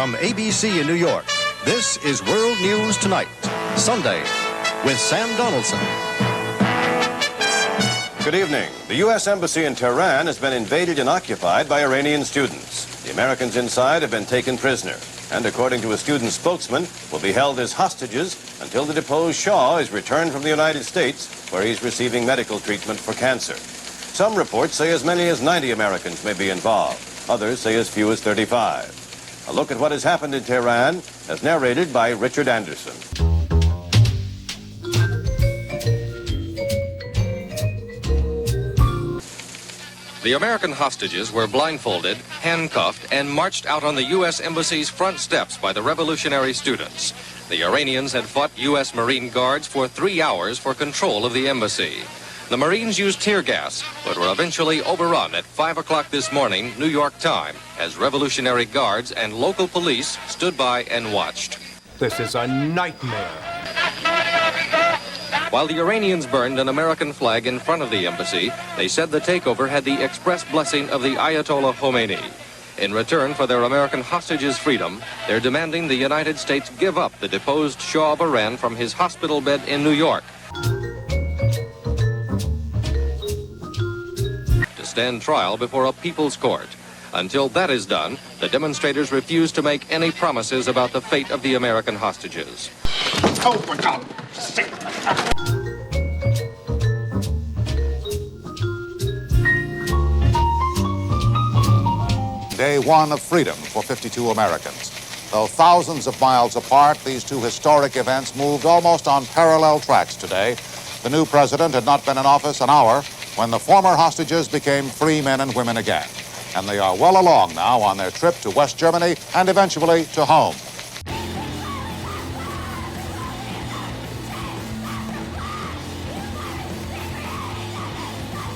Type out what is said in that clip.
from ABC in New York, this is World News Tonight, Sunday, with Sam Donaldson. Good evening. The U.S. Embassy in Tehran has been invaded and occupied by Iranian students. The Americans inside have been taken prisoner, and according to a student spokesman, will be held as hostages until the deposed Shah is returned from the United States, where he's receiving medical treatment for cancer. Some reports say as many as 90 Americans may be involved. Others say as few as 35. A look at what has happened in Tehran, as narrated by Richard Anderson. The American hostages were blindfolded, handcuffed, and marched out on the U.S. Embassy's front steps by the revolutionary students. The Iranians had fought U.S. Marine guards for 3 hours for control of the embassy. The Marines used tear gas, but were eventually overrun at 5 o'clock this morning, New York time, as revolutionary guards and local police stood by and watched. This is a nightmare. While the Iranians burned an American flag in front of the embassy, they said the takeover had the express blessing of the Ayatollah Khomeini. In return for their American hostages' freedom, they're demanding the United States give up the deposed Shah of Iran from his hospital bed in New York to stand trial before a people's court. Until that is done, the demonstrators refuse to make any promises about the fate of the American hostages. Oh, for God's sake! Day one of freedom for 52 Americans. Though thousands of miles apart, these two historic events moved almost on parallel tracks today. The new president had not been in office an hour when the former hostages became free men and women again. And they are well along now on their trip to West Germany and eventually to home.